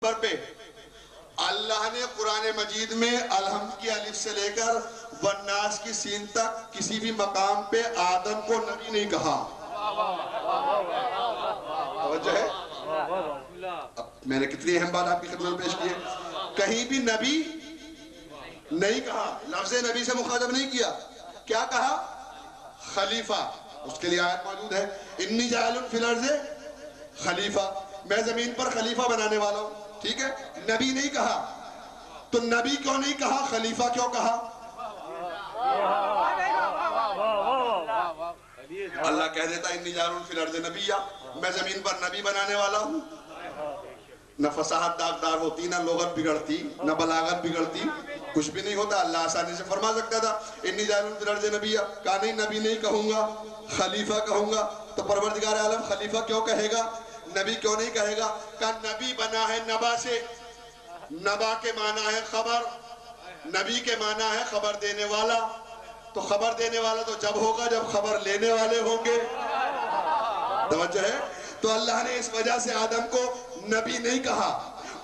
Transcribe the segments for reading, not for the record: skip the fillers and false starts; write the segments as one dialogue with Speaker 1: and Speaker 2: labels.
Speaker 1: پہ اللہ نے قرآن مجید میں الحمد کی الف سے لے کر والناس کی سین تک کسی بھی مقام پہ آدم کو نبی نہیں کہا. توجہ ہے؟ اب میں نے کتنی اہم بات آپ کی خدمت میں پیش کی ہے. کہیں بھی نبی نہیں کہا, لفظ نبی سے مخاطب نہیں کیا. کیا کہا؟ خلیفہ. اس کے لیے آیت موجود ہے, انی جاعل فی الارض خلیفہ, میں زمین پر خلیفہ بنانے والا ہوں. ٹھیک ہے, نبی نہیں کہا. تو نبی کیوں نہیں کہا, خلیفہ کیوں کہا؟ اللہ کہہ دیتا انی جاعل فی الارض نبیہ, میں زمین پر نبی بنانے والا ہوں. نہ فصاحت داغدار ہوتی, نہ لغت بگڑتی, نہ بلاغت بگڑتی, کچھ بھی نہیں ہوتا. اللہ آسانی سے فرما سکتا تھا انی جاعل فی الارض نبیہ, کہا نہیں نبی نہیں کہوں گا, خلیفہ کہوں گا. تو پروردگار عالم خلیفہ کیوں کہے گا, نبی کیوں نہیں کہے گا؟ کہ نبی بنا ہے نبا سے, نبا کے معنی ہے خبر, نبی کے معنی ہے خبر دینے والا. تو خبر دینے والا تو جب ہوگا جب خبر لینے والے ہوں گے. توجہ ہے؟ تو اللہ نے اس وجہ سے آدم کو نبی نہیں کہا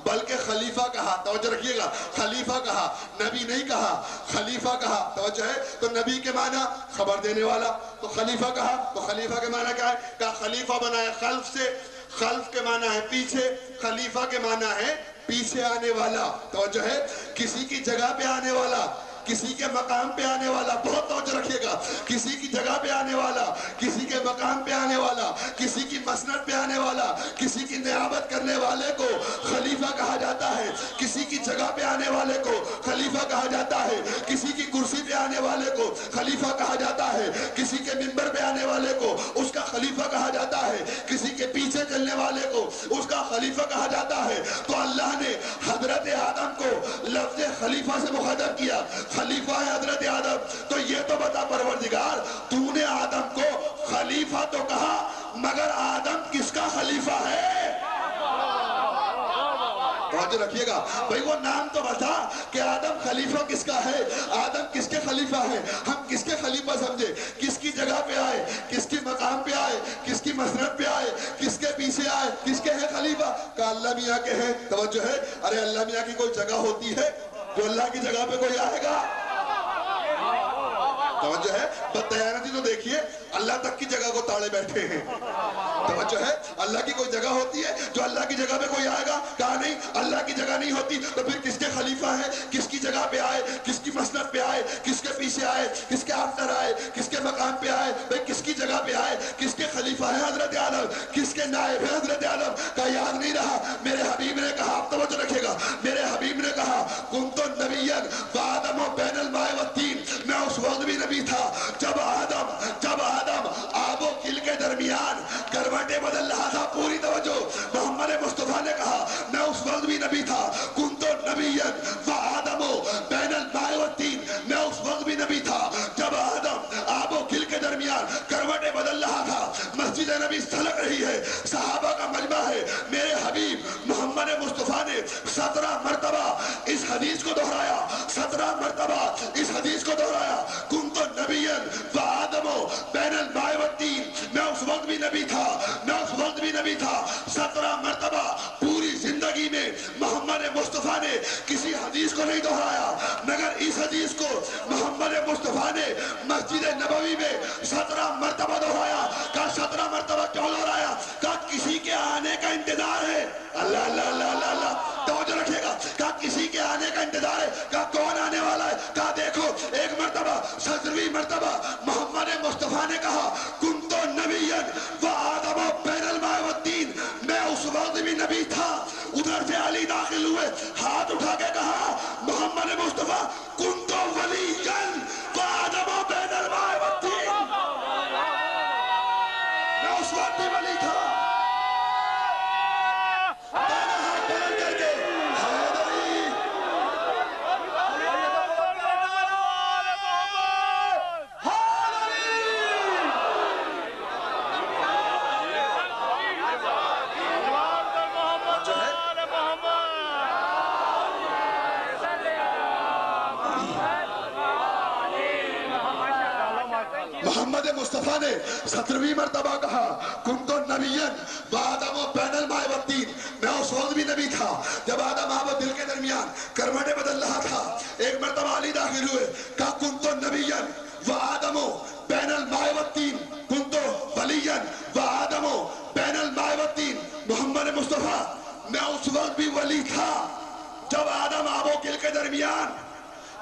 Speaker 1: بلکہ خلیفہ کہا. توجہ رکھیے گا, خلیفہ کہا, نبی نہیں کہا, خلیفہ کہا. توجہ ہے؟ تو نبی کے معنی خبر دینے والا, تو خلیفہ کہا. تو خلیفہ کے معنی کیا ہے؟ کہ خلیفہ بنا ہے خلف سے, خلف کے معنی ہے پیچھے, خلیفہ کے معنی ہے پیچھے آنے والا. توجہ ہے؟ کسی کی جگہ پہ آنے والا, کسی کے مقام پہ آنے والا. بہت توجہ رکھیے گا, کسی کی جگہ پہ آنے والا, کسی کے مقام پہ آنے والا, کسی کی مسند پہ آنے والا, کسی کی نیابت کرنے والے کو خلیفہ کہا جاتا ہے. کسی کی جگہ پہ آنے والے کو خلیفہ کہا جاتا ہے. کسی کی کرسی پہ آنے والے کو خلیفہ کہا جاتا ہے. کسی کے منبر پہ آنے والے کو اس کا خلیفہ کہا جاتا ہے. کسی کے پیچھے چلنے والے کو اس کا خلیفہ کہا جاتا ہے. تو اللہ نے حضرت آدم کو لفظ خلیفہ سے مخاطب کیا, خلیفہ ہے حضرت آدم. تو یہ تو بتا پروردگار, تو نے آدم کو خلیفہ تو کہا مگر آدم کس کا خلیفہ ہے؟ توجہ رکھیے گا بھئی, وہ نام تو بتا کہ آدم خلیفہ کس کا ہے, آدم کس کے خلیفہ ہے. ہم کس کے خلیفہ سمجھے, کس کی جگہ پہ آئے, کس کی مقام پہ آئے, کس کی مسند پہ آئے, کس کے پیچھے آئے, کس کے ہیں خلیفہ؟ کہ اللہ میاں کے ہیں. توجہ ہے؟ ارے اللہ میاں کی کوئی جگہ ہوتی ہے جو اللہ کی جگہ پہ کوئی آئے گا؟ توجہ ہے؟ بددیانتی تو دیکھیے, اللہ تک کی جگہ کو تاڑے بیٹھے ہیں. توجہ ہے؟ اللہ کی کوئی جگہ ہوتی ہے جو اللہ کی جگہ پہ کوئی آئے گا؟ کہا نہیں, اللہ کی جگہ نہیں ہوتی. تو پھر کس کے خلیفہ ہیں, کس کی جگہ پہ آئے, کس کی مسند پہ آئے, کس کے پیچھے آئے, کس کے آفٹر آئے, کس کے مقام پہ آئے, بھئی کس کی جگہ پہ آئے, کس کے خلیفہ ہیں حضرت آدم, کس کے نائب ہیں حضرت آدم؟ کا یاد نہیں رہا. میرے حبیب نے کہا, آپ توجہ رکھے گا, میرے حبیب نے کہا کنت نبیا وآدم بین الماء والطین, میں اس وقت بھی نبی تھا جب آدم آب و گل کے درمیان کروٹیں بدل رہا تھا. پوری توجہ, محمد مصطفیٰ نے کہا میں اس وقت بھی نبی تھا. کنت نبیا وآدم بین الماء والطین, میں اس وقت بھی نبی تھا جب آدم آب و گل کے درمیان کروٹیں بدل رہا تھا. مسجد نبی سلک رہی ہے, صحابہ کا مجمع ہے. میرے حبیب محمد مصطفیٰ نے 17 مرتبہ اس حدیث کو دہرایا, 17 مرتبہ اس حدیث کو دہرایا. کنت نبیا وآدم بین الماء والطین, میں اس وقت بھی نبی تھا, میں اس وقت بھی نبی تھا. 17 مرتبہ پوری زندگی میں محمد مصطفیٰ نے کسی حدیث کو نہیں دہرایا, مگر اس حدیث کو محمد مصطفیٰ نے مسجد نبوی میں 17 مرتبہ دہرایا. کہا 17 مرتبہ کیوں دہرایا؟ کہا کسی کے آنے کا انتظار ہے. اللہ اللہ اللہ اللہ اللہ, توجہ رکھیے گا. کہا کسی کے آنے کا انتظار ہے. کہا کون آنے والا ہے؟ کہا دیکھو, ایک مرتبہ 17ویں مرتبہ محمد مصطفیٰ نے کہا کنت نبیا وآدم بین الماء والطین, میں اس وقت بھی نبی تھا. ادھر سے علی داخل ہوئے, ہاتھ اٹھا کے کہا محمد مصطفیٰ کنت ولیا وآدم بین الماء والطین, میں اس وقت بھی ولی تھا. محمد مصطفیٰ نے 17ویں مرتبہ کہا کنت نبیًا وآدم بین الماء والطین، میں اس وقت بھی نبی تھا جب آدم آب و دل کے درمیان کروٹیں بدل رہا تھا۔ ایک مرتبہ علی داخل ہوئے، کہا کنت نبیًا وآدم بین الماء والطین، کنت ولیًا وآدم بین الماء والطین، محمد مصطفیٰ میں اس وقت بھی ولی تھا جب آدم آب و دل کے درمیان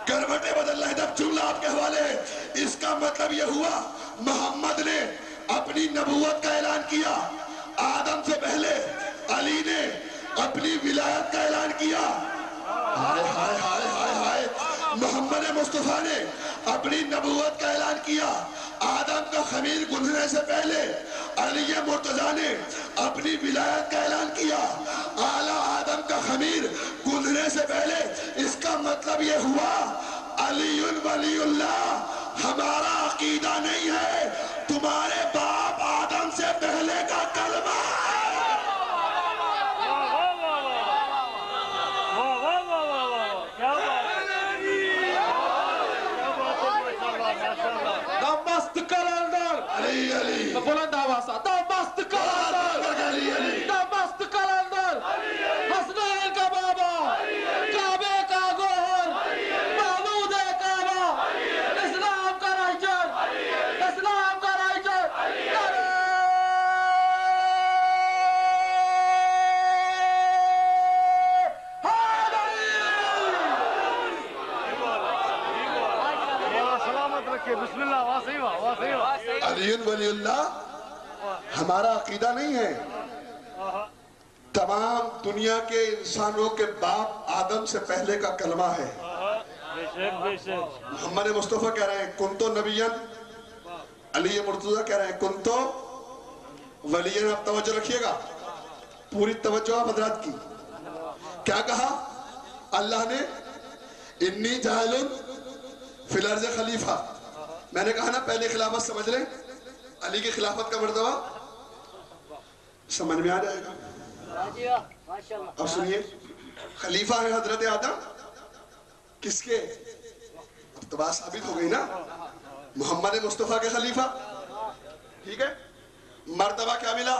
Speaker 1: کروٹیں بدل رہے۔ جب جملہ آپ کے حوالے ہے، اس کا مطلب یہ ہوا محمد نے اپنی نبوت کا اعلان کیا، آدم سے پہلے علی نے اپنی ولایت کا اعلان کیا۔ ہائے ہائے ہائے ہائے ہائے، محمد مصطفیٰ نے اپنی نبوت کا اعلان کیا، آدم کا خمیر گندھنے سے پہلے علی مرتضیٰ نے اپنی ولایت کا اعلان کیا، اعلیٰ آدم کا خمیر گندھنے سے پہلے۔ اس کا مطلب یہ ہوا علی ولی اللہ ہمارا عقیدہ نہیں ہے، تمہارے باپ آدم سے پہلے کا کلمہ ہے۔
Speaker 2: دمست کلندر
Speaker 1: علی علی
Speaker 2: بلند آواز سے دمست کلندر
Speaker 1: علی علی
Speaker 2: دمست کلندر حسنین کا بابا، کعبے کا گوہر، معبود کعبہ، اسلام کا رہجر، اسلام کا رہجر،
Speaker 3: بسم اللہ واسعی واسعی
Speaker 1: علی ولی اللہ ہمارا عقیدہ نہیں ہے، تمام دنیا کے انسانوں کے باپ آدم سے پہلے کا کلمہ ہے۔ محمد مصطفیٰ کہہ رہے ہیں کنتو نبیًا، علی مرتضیٰ کہہ رہے ہیں کنتو ولیًا۔ آپ توجہ رکھیے گا، پوری توجہ آپ حضرات کی۔ کیا کہا اللہ نے؟ انی جاعل فی الارض خلیفہ۔ میں نے کہا نا پہلے خلافت سمجھ لیں، علی کی خلافت کا مرتبہ سمجھ میں آ جائے گا۔ اب سنیے، خلیفہ ہے حضرت آدم، کس کے؟ اب تو بات ثابت ہو گئی نا، محمد مصطفیٰ کے خلیفہ، ٹھیک ہے؟ مرتبہ کیا ملا؟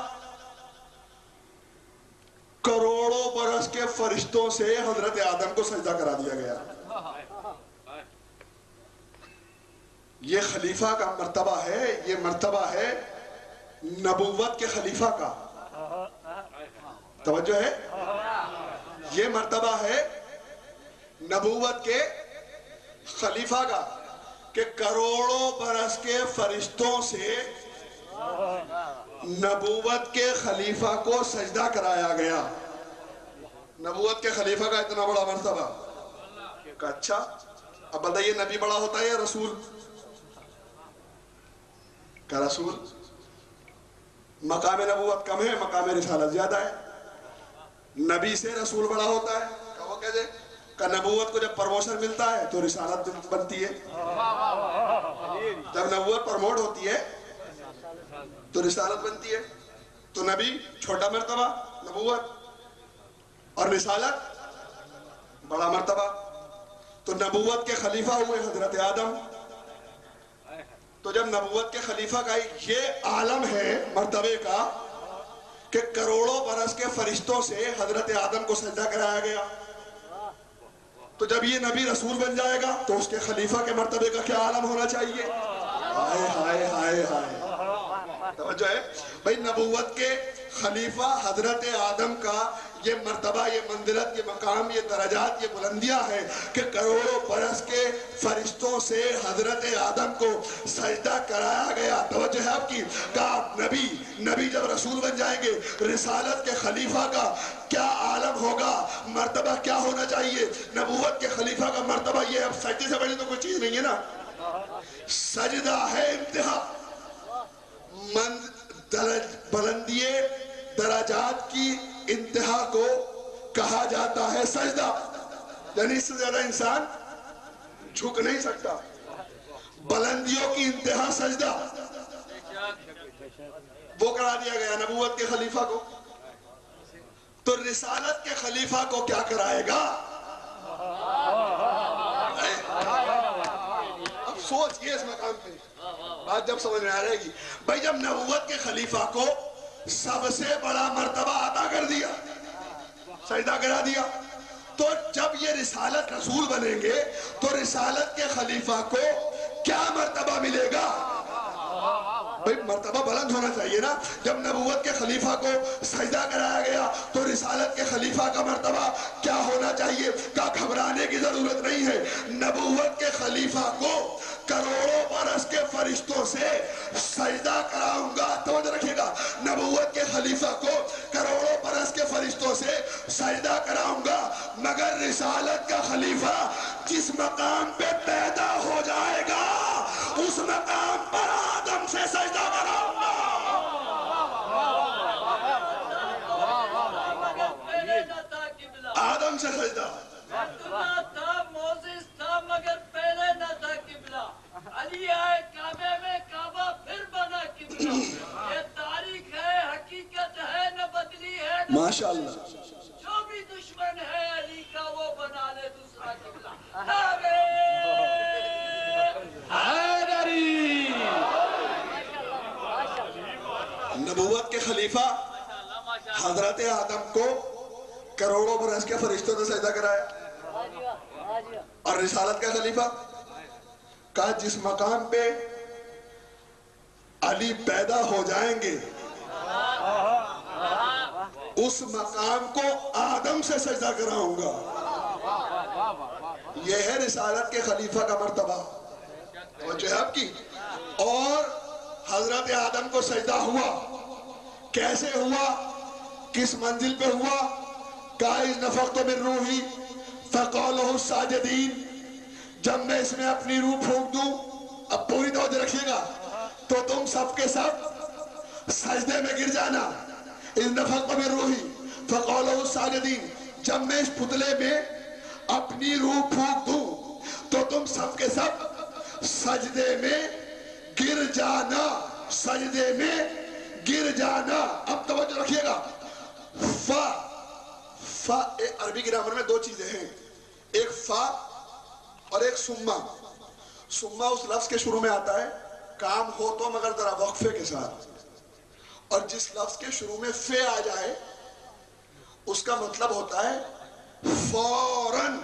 Speaker 1: کروڑوں برس کے فرشتوں سے حضرت آدم کو سجدہ کرا دیا گیا۔ یہ خلیفہ کا مرتبہ ہے، یہ مرتبہ ہے نبوت کے خلیفہ کا۔ توجہ ہے، یہ مرتبہ ہے نبوت کے خلیفہ کا کہ کروڑوں برس کے فرشتوں سے نبوت کے خلیفہ کو سجدہ کرایا گیا۔ نبوت کے خلیفہ کا اتنا بڑا مرتبہ کہ اچھا اب بتائیے نبی بڑا ہوتا ہے یا رسول؟ کہ رسول مقام نبوت کم ہے، مقام رسالت زیادہ ہے۔ نبی سے رسول بڑا ہوتا ہے، کہ وہ کہتے کہ نبوت کو جب پروموشن ملتا ہے تو رسالت بنتی ہے، جب نبوت پروموٹ ہوتی ہے تو رسالت بنتی ہے۔ تو نبی چھوٹا مرتبہ نبوت، اور رسالت بڑا مرتبہ۔ تو نبوت کے خلیفہ ہوئے حضرت آدم۔ تو جب نبوت کے خلیفہ کا یہ عالم ہے مرتبے کا کہ کروڑوں برس کے فرشتوں سے حضرت آدم کو سجدہ کرایا گیا، تو جب یہ نبی رسول بن جائے گا تو اس کے خلیفہ کے مرتبے کا کیا عالم ہونا چاہیے؟ ہائے ہائے ہائے ہائے، توجہ ہے بھئی، نبوت کے خلیفہ حضرت آدم کا یہ مرتبہ، یہ منزلت، یہ مقام، یہ درجات، یہ بلندیاں ہیں کہ کروڑوں برس کے فرشتوں سے حضرت آدم کو سجدہ کرایا گیا۔ توجہ ہے آپ کی، کہا نبی جب رسول بن جائیں گے، رسالت کے خلیفہ کا کیا عالم ہوگا، مرتبہ کیا ہونا چاہیے؟ نبوت کے خلیفہ کا مرتبہ یہ، اب سجدے سے بڑی تو کوئی چیز نہیں ہے نا، سجدہ ہے انتہا، بلندی درجات کی انتہا کو کہا جاتا ہے سجدہ، یعنی اس سے زیادہ انسان جھک نہیں سکتا، بلندیوں کی انتہا سجدہ، وہ کرا دیا گیا نبوت کے خلیفہ کو۔ تو رسالت کے خلیفہ کو کیا کرائے گا؟ اب سوچئے اس مقام پہ، بات جب سمجھ میں آ جائے گی بھائی، جب نبوت کے خلیفہ کو سب سے بڑا مرتبہ عطا کر دیا، سجدہ کرا دیا، تو جب یہ رسالت رسول بنیں گے تو رسالت کے خلیفہ کو کیا مرتبہ ملے گا؟ بھئی مرتبہ بلند ہونا چاہیے نا۔ جب نبوت کے خلیفہ کو سجدہ کرایا گیا تو رسالت کے خلیفہ کا مرتبہ کیا ہونا چاہیے؟ کہ گھبرانے کی ضرورت نہیں ہے، نبوت کے خلیفہ کو کروڑوں برس کے فرشتوں سے سجدہ کراؤں گا۔ توجہ رکھیے گا، نبوت کے خلیفہ کو کروڑوں برس کے فرشتوں سے سجدہ کراؤں گا، مگر رسالت کا خلیفہ جس مقام پہ پیدا ہو جائے گا اس مقام پر آدم سے سجدہ کراؤں گا۔ آدم سے سجدہ،
Speaker 2: عبداللہ تھا، موسیس تھا، مگر پہلے نہ تھا قبلہ۔ علی آئے کعبے میں، کعبہ پھر بنا قبلہ۔ یہ تاریخ ہے، حقیقت ہے، نہ بدلی ہے نہ
Speaker 1: ماشاءاللہ۔
Speaker 2: جو بھی دشمن ہے علی کا وہ بنا لے دوسرا قبلہ۔ نعرہ حیدری۔
Speaker 1: نبوت کے خلیفہ حضرت آدم کو کروڑوں برس کے فرشتوں نے سجدہ کرایا، اور رسالت کا خلیفہ کا جس مقام پہ علی پیدا ہو جائیں گے اس مقام کو آدم سے سجدہ کراؤں گا۔ یہ ہے رسالت کے خلیفہ کا مرتبہ، توجہ ہے آپ کی۔ اور حضرت آدم کو سجدہ ہوا، کیسے ہوا، کس منزل پہ ہوا؟ قائز نفخت من روحی فقال له الساجدین، جب میں اس میں اپنی روح پھونک دوں، اب پوری توجہ رکھیے گا، تو تم سب کے سب سجدے میں گر جانا۔ اذ نفخت من روحی فقال له الساجدین، جب میں اس پتلے میں اپنی روح پھونک دوں تو تم سب کے سب سجدے میں گر جانا، سجدے میں گر جانا۔ اب توجہ رکھیے گا، فا عربی گرامر میں دو چیزیں ہیں، ایک فا اور ایک سما۔ سما اس لفظ کے شروع میں آتا ہے کام ہو تو مگر ذرا وقفے کے ساتھ، اور جس لفظ کے شروع میں فے آ جائے اس کا مطلب ہوتا ہے فوراً،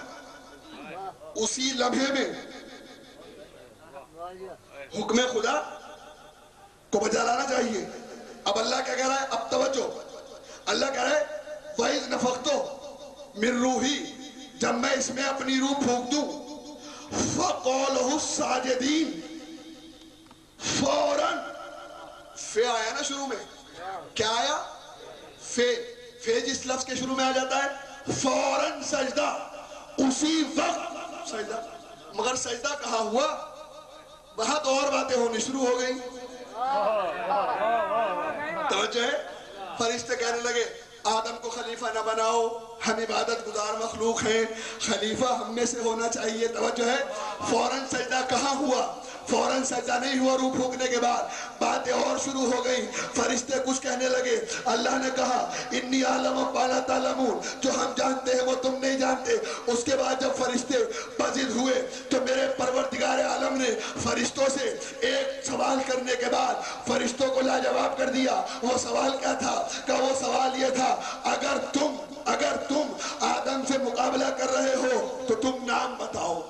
Speaker 1: اسی لمحے میں۔ حکم خدا کو بجا لانا چاہیے۔ اب اللہ کیا کہہ رہا ہے؟ اب توجہ، اللہ کہہ رہا ہے وَإِذْ نَفَخْتُ مِن رُوحِي، جب میں اس میں اپنی روح پھونک دوں، فَقَالَهُ السَّاجِدِينَ، فوراً فے آیا نا شروع میں، کیا آیا؟ فے جس لفظ کے شروع میں آ جاتا ہے فوراً سجدہ، اسی وقت سجدہ۔ مگر سجدہ کہاں ہوا؟ بہت اور باتیں ہونی شروع ہو گئی۔ توجہ ہے، فرشتے کہنے لگے آدم کو خلیفہ نہ بناؤ، ہم عبادت گزار مخلوق ہیں، خلیفہ ہم میں سے ہونا چاہیے۔ توجہ ہے، فوراً سجدہ کہاں ہوا؟ فوراً سجدہ نہیں ہوا روح پھونکنے کے بعد، باتیں اور شروع ہو گئی۔ فرشتے کچھ کہنے لگے، اللہ نے کہا انی اعلم ما لا تعلمون، جو ہم جانتے ہیں وہ تم نہیں جانتے۔ اس کے بعد جب فرشتے بزد ہوئے تو میرے پروردگار عالم نے فرشتوں سے ایک سوال کرنے کے بعد فرشتوں کو لاجواب کر دیا۔ وہ سوال کیا تھا؟ کہ وہ سوال یہ تھا، اگر تم آدم سے مقابلہ کر رہے ہو تو تم نام بتاؤ۔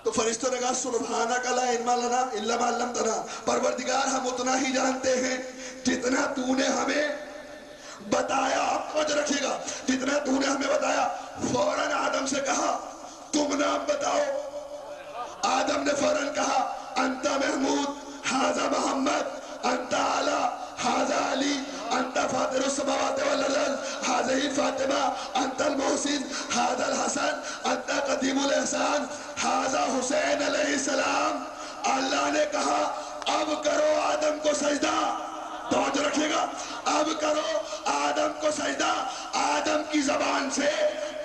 Speaker 1: تو فرشتوں نے کہا سبحانک لا علم لنا الا ما علمتنا، پروردگار ہم اتنا ہی جانتے ہیں جتنا تو نے ہمیں بتایا۔ آپ کو رکھیے گا، جتنا تو نے ہمیں بتایا۔ فوراً آدم سے کہا تم نام بتاؤ۔ آدم نے فوراً کہا انت محمود ھذا محمد انت اعلی ھذا علی انت فاطر السماوات والارض ھذہ فاطمہ انت المحسن ھذا الحسن انت قدیم الاحسان ھذا حسین علیہ السلام۔ اللہ نے کہا اب کرو آدم کو سجدہ۔ توجہ رکھیے گا، اب کرو آدم کو سجدہ۔ آدم کی زبان سے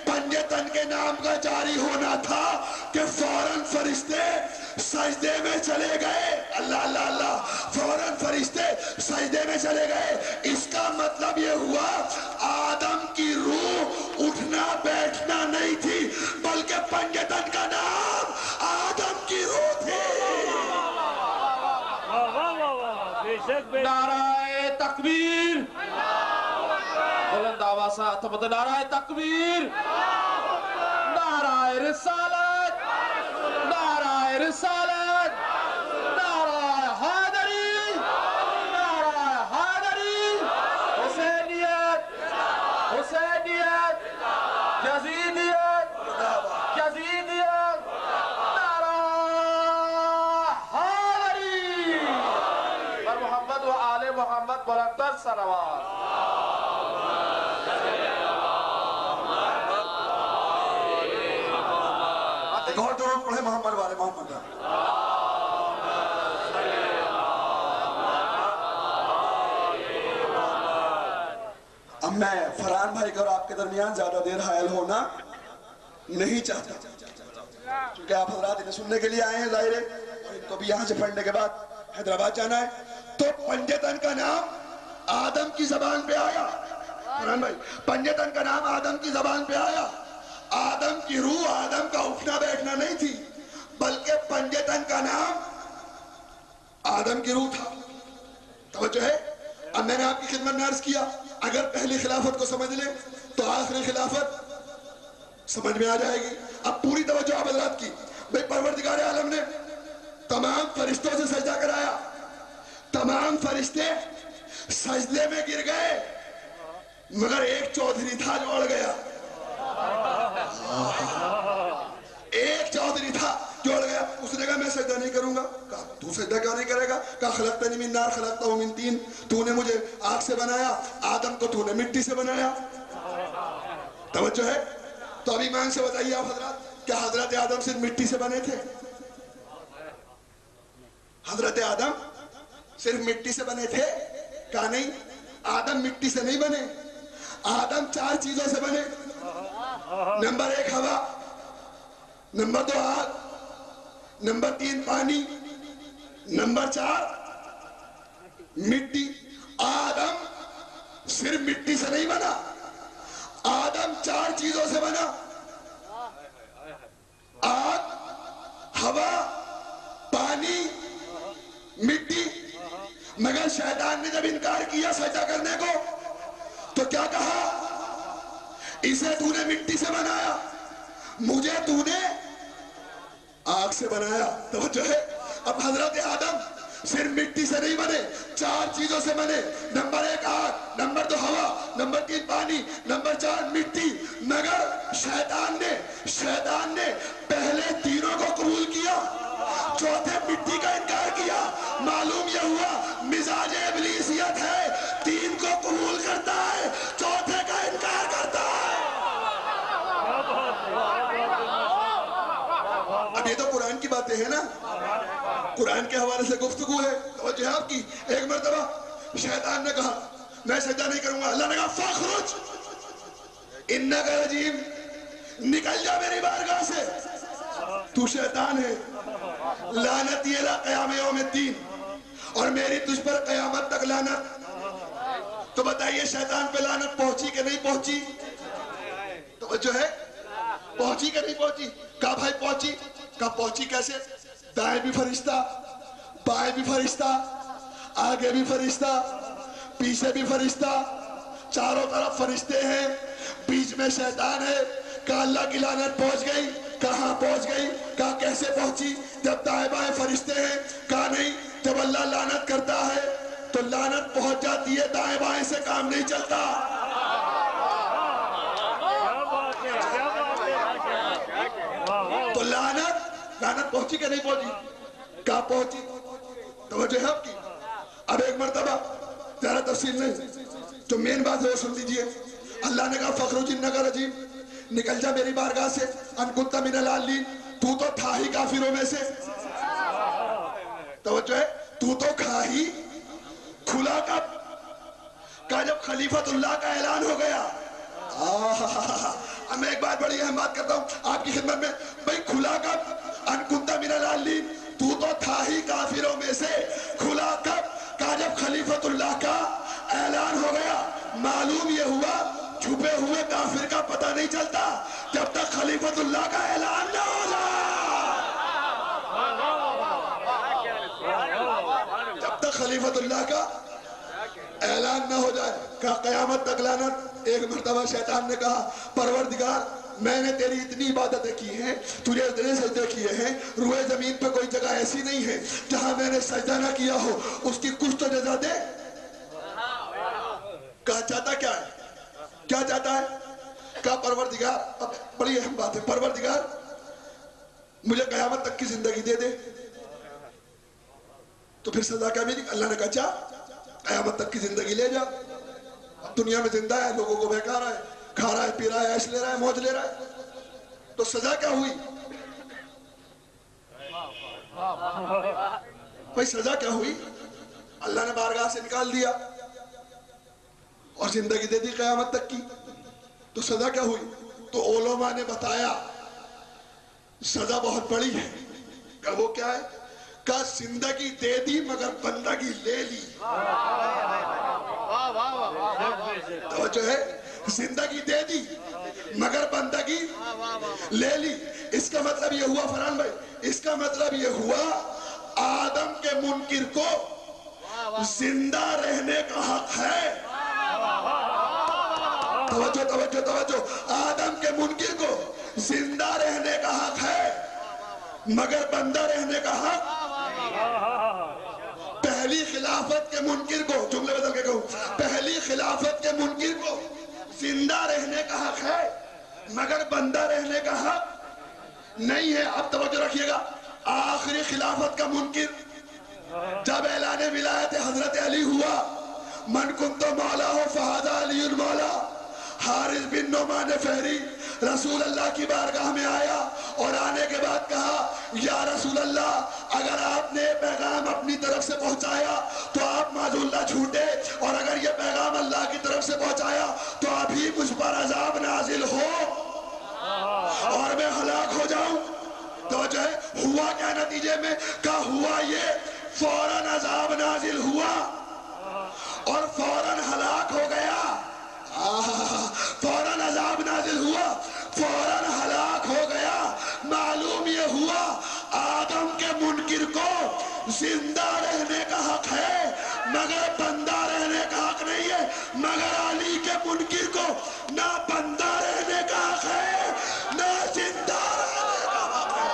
Speaker 1: پنجتن کے نام کا جاری ہونا تھا کہ فوراً فرشتے سجدے میں چلے گئے۔ اللہ اللہ اللہ، فوراً فرشتے سجدے میں چلے گئے۔ اس کا مطلب یہ ہوا آدم کی روح اٹھنا بیٹھنا نہیں تھی، بلکہ پنجتن کا نام
Speaker 4: نعرہ تکبیر بلند آواز سے تمت نعرہ تکبیر نعرہ رسالت نعرہ رسالت نعرہ حیدری نعرہ حیدری حسینیت حسینیت یزیدیت یزیدیت نعرہ حیدری بر محمد و آل محمد بلندتر صلوات
Speaker 1: ایک اور درود پڑھے محمد والے محمد کا اب میں فرحان بھائی کا اور آپ کے درمیان زیادہ دیر حائل ہونا نہیں چاہتا چونکہ آپ حضرات انہیں سننے کے لیے آئے ہیں ظاہر ہے اور ان کو بھی یہاں سے پڑھنے کے بعد حیدرآباد جانا ہے تو پنجتن کا نام آدم کی زبان پہ آیا فرحان بھائی پنجتن کا نام آدم کی زبان پہ آیا آدم کی روح آدم کا اٹھنا بیٹھنا نہیں تھی بلکہ پنجتن کا نام آدم کی روح تھا توجہ ہے اب میں نے آپ کی خدمت میں عرض کیا اگر پہلی خلافت کو سمجھ لیں تو آخری خلافت سمجھ میں آ جائے گی اب پوری توجہ آپ حضرات کی بھئی پروردگار عالم نے تمام فرشتوں سے سجدہ کرایا تمام فرشتے سجدے میں گر گئے مگر ایک چودھری تھا جو اڑ گیا ایک چودھری تھا جو اڑ گیا اس نے کہا میں سجدہ نہیں کروں گا کہا تو سجدہ کیوں نہیں کرے گا کہا خلقتنی من نار خلقتہ من طین تو نے مجھے آگ سے بنایا آدم کو تو نے مٹی سے بنایا توجہ ہے تو اب ایمان سے بتائیے آپ حضرات کیا حضرت آدم صرف مٹی سے بنے تھے حضرت آدم صرف مٹی سے بنے تھے کہا نہیں آدم مٹی سے نہیں بنے آدم 4 چیزوں سے بنے نمبر 1 ہوا نمبر 2 آگ نمبر 3 پانی نمبر 4 مٹی آدم صرف مٹی سے نہیں بنا آدم 4 چیزوں سے بنا آگ ہوا پانی مٹی مگر شیطان نے جب انکار کیا سجدہ کرنے کو تو کیا کہا اسے تو نے مٹی سے بنایا مجھے تو نے آگ سے بنایا توجہ ہے اب حضرت آدم صرف مٹی سے نہیں بنے 4 چیزوں سے بنے نمبر 1 آگ نمبر 2 ہوا نمبر 3 پانی نمبر 4 مٹی مگر شیطان نے پہلے تینوں کو قبول کیا چوتھے مٹی کا انکار کیا معلوم یہ ہوا مزاج ابلیسیت ہے 3 کو قبول کرتا ہے چوتھے کا انکار کرتا ہے اب یہ تو قرآن کی باتیں ہیں نا قرآن کے حوالے سے گفتگو ہے توجہ ہے آپ کی ایک مرتبہ شیطان نے کہا میں سجدہ نہیں کروں گا اللہ نے کہا فاخرج انکا رجیم نکل جا میری بارگاہ سے تو شیطان ہے لعنتی الی قیام یوم الدین اور میری تجھ پر قیامت تک لعنت تو بتائیے شیطان پہ لعنت پہنچی کہ نہیں پہنچی توجہ ہے پہنچی کہ نہیں پہنچی کہا بھائی پہنچی کہا پہنچی کیسے دائیں بھی فرشتہ بائیں بھی فرشتہ آگے بھی فرشتہ پیچھے بھی فرشتہ چاروں طرف فرشتے ہیں بیچ میں شیطان ہے کہا اللہ کی لعنت پہنچ گئی کہاں پہنچ گئی کہا کیسے پہنچی جب دائیں بائیں فرشتے ہیں کہا نہیں جب اللہ لعنت کرتا ہے تو لعنت پہنچ جاتی ہے دائیں بائیں سے کام نہیں چلتا تو لعنت پہنچی کہ نہیں پہنچی کہاں پہنچی توجہ ہے آپ کی اب ایک مرتبہ زیادہ تفصیل نہیں جو مین بات ہے وہ سن لیجئے اللہ نے کہا فخرج انکا رجیم نکل جا میری بارگاہ سے ان کنت من العالین تو تھا ہی کافروں میں سے توجہ ہے تو کھا ہی کھلا کب کہا جب خلیفت اللہ کا اعلان ہو گیا اب میں ایک بات بڑی اہم بات کرتا ہوں آپ کی خدمت میں بھئی کھلا کب ان کنت من العالین تو تھا ہی کافروں میں سے کھلا کب کہا جب خلیفت اللہ کا اعلان ہو گیا معلوم یہ ہوا چھپے ہوئے کافر کا پتہ نہیں چلتا جب تک خلیفت اللہ کا اعلان نہ ہو جائے جب تک خلیفت اللہ کا اعلان نہ ہو جائے. کہا قیامت تک لعنت. ایک مرتبہ شیطان نے کہا پروردگار میں نے تیری اتنی عبادتیں کی ہیں, تجھے اتنے سجدے کیے ہیں, روئے زمین پہ کوئی جگہ ایسی نہیں ہے جہاں میں نے سجدہ نہ کیا ہو, اس کی کچھ تو جزا دے. کہا چاہتا کیا ہے, کیا چاہتا ہے؟ کہا پروردگار, اب بڑی اہم بات ہے, پروردگار مجھے قیامت تک کی زندگی دے دے. تو پھر سزا کیا ملی؟ اللہ نے کہا چاہ قیامت تک کی زندگی لے جا. اب دنیا میں زندہ ہے, لوگوں کو بہکا رہا ہے, کھا رہا ہے, پی رہا ہے, عیش لے رہا ہے, موج لے رہا ہے. تو سزا کیا ہوئی بھائی؟ سزا کیا ہوئی؟ اللہ نے بارگاہ سے نکال دیا اور زندگی دے دی قیامت تک کی. تو سزا کیا ہوئی؟ تو علماء نے بتایا سزا بہت بڑی ہے. کہ وہ کیا ہے؟ کہ زندگی دے دی مگر بندگی لے لی. توجہ ہے, زندگی دے دی مگر بندگی لے لی. اس کا مطلب یہ ہوا فرحان بھائی, اس کا مطلب یہ ہوا آدم کے منکر کو زندہ رہنے کا حق ہے. توجہ توجہ توجہ, آدم کے منکر کو زندہ رہنے کا حق ہے مگر بندہ رہنے کا حق. پہلی خلافت کے منکر کو, جملے بدل کے کہوں, پہلی خلافت کے منکر کو زندہ رہنے کا حق ہے مگر بندہ رہنے کا حق نہیں ہے. اب توجہ رکھیے گا, آخری خلافت کا منکر جب اعلان ولایت حضرت علی ہوا, من کنت مولا ہو فہذا علی المولا, حارث بن نعمان فہری رسول اللہ کی بارگاہ میں آیا اور آنے کے بعد کہا یا رسول اللہ, اگر آپ نے پیغام اپنی طرف سے پہنچایا تو آپ معذاللہ جھوٹے, اور اگر یہ پیغام اللہ کی طرف سے پہنچایا تو ابھی مجھ پر عذاب نازل ہو اور میں ہلاک ہو جاؤں. تو جو ہے ہوا کیا نتیجے میں؟ کہا ہوا یہ فوراً عذاب نازل ہوا اور فوراً ہلاک ہو گیا. فوراً عذاب نازل ہوا, فوراً ہلاک ہو گیا. معلوم یہ ہوا آدم کے منکر کو زندہ رہنے کا حق ہے مگر بندہ رہنے کا حق نہیں ہے, مگر علی کے منکر کو نہ بندہ رہنے کا حق ہے نہ زندہ رہنے کا حق ہے.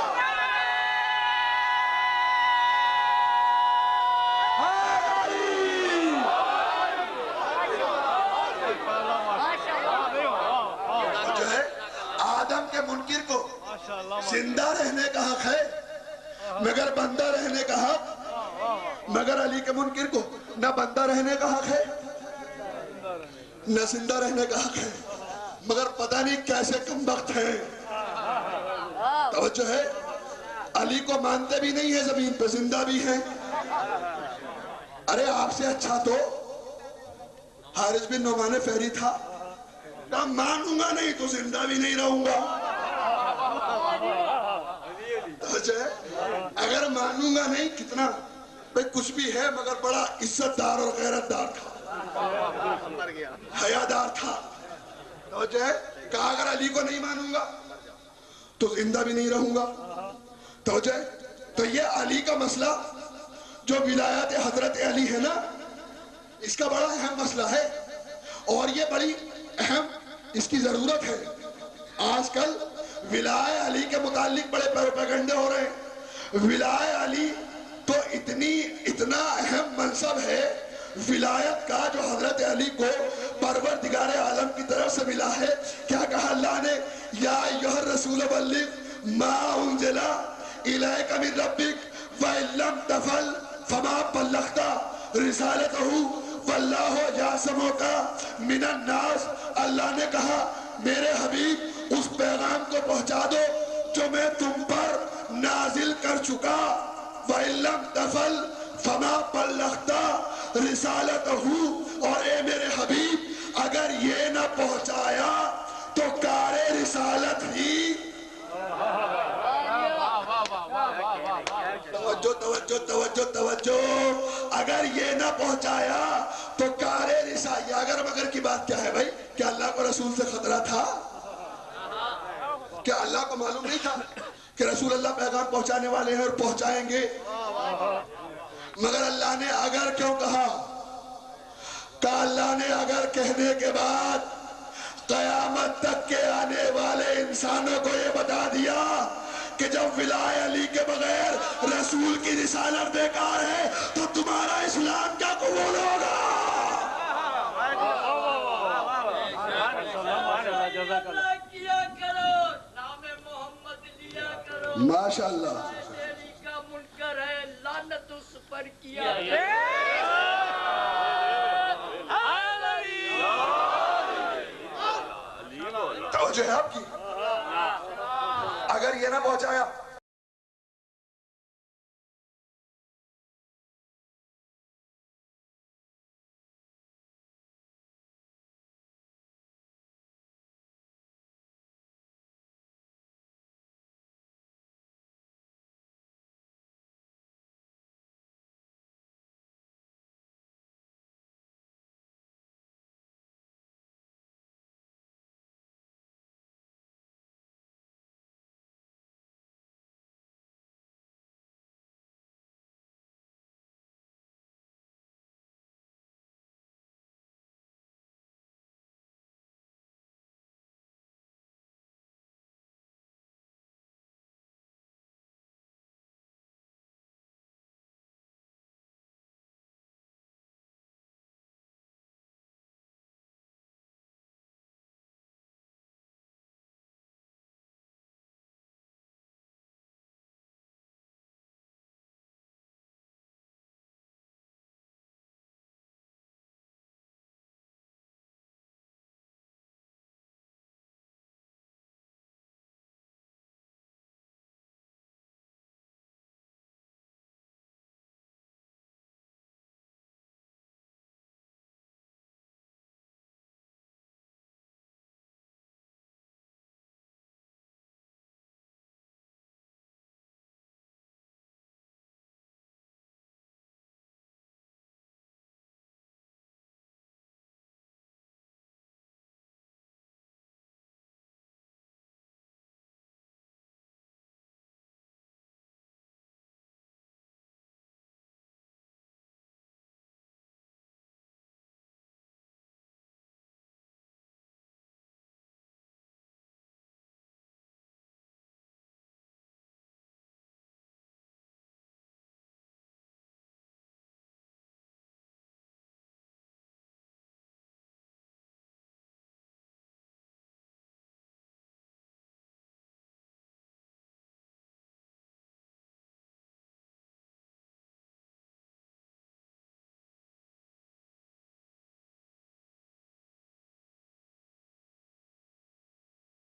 Speaker 1: جو ہے آدم کے منکر کو زندہ رہنے کا حق ہے مگر بندہ رہنے کا حق, مگر علی کے منکر کو نہ بندہ رہنے کا حق ہے نہ زندہ رہنے کا حق ہے, مگر پتہ نہیں کیسے کم بخت ہیں. توجہ ہے, علی کو مانتے بھی نہیں ہے, زمین پہ زندہ بھی ہیں. ارے آپ سے اچھا تو حارث بن نعمان فہری تھا, کہا مانوں گا نہیں تو زندہ بھی نہیں رہوں گا. اگر مانوں گا نہیں, کتنا بھئی کچھ بھی ہے مگر بڑا عزت دار اور غیرت دار تھا, حیادار تھا. کہا اگر علی کو نہیں مانوں گا تو زندہ بھی نہیں رہوں گا. تو یہ علی کا مسئلہ جو ولایت حضرت علی ہے نا, اس کا بڑا اہم مسئلہ ہے اور یہ بڑی اہم اس کی ضرورت ہے. آج کل ولایت علی کے متعلق بڑے پروپیگنڈے ہو رہے ہیں. ولایت علی تو اتنا اہم منصب ہے ولایت کا جو حضرت علی کو پروردگار عالم کی طرف سے ملا ہے. کیا کہا اللہ نے؟ یا ایھا الرسول بلغ ما انزل الیک من ربک وان لم تفعل فما بلغت رسالتہ واللہ یعصمک من الناس. اللہ نے کہا میرے حبیب اس پیغام کو پہنچا دو جو میں تم پر نازل کر چکا. وَإِن لَمْ تَفْعَلْ فَمَا بَلَّغْتَ رِسَالَتَهُ, اور اے میرے حبیب اگر یہ نہ پہنچایا تو کار رسالت ہی. توجہ توجہ توجہ توجہ, اگر یہ نہ پہنچایا تو کار رسالت. اگر مگر کی بات کیا ہے بھائی؟ کیا اللہ کو رسول سے خطرہ تھا؟ کیا اللہ کو معلوم نہیں تھا کہ رسول اللہ پیغام پہنچانے والے ہیں اور پہنچائیں گے؟ مگر اللہ نے اگر کیوں کہا؟ کہ اللہ نے اگر کہنے کے بعد قیامت تک کے آنے والے انسانوں کو یہ بتا دیا کہ جب ولائے علی کے بغیر رسول کی رسالت بیکار ہے تو تمہارا اسلام کیا قبول ہوگا؟
Speaker 2: کیا کرو، نام محمد لیا کرو،
Speaker 1: ماشاءاللہ
Speaker 2: تیری کا منکر ہے، لعنت اس پر کیا
Speaker 1: توجہ ہے آپ کی؟ اگر یہ نہ پہنچایا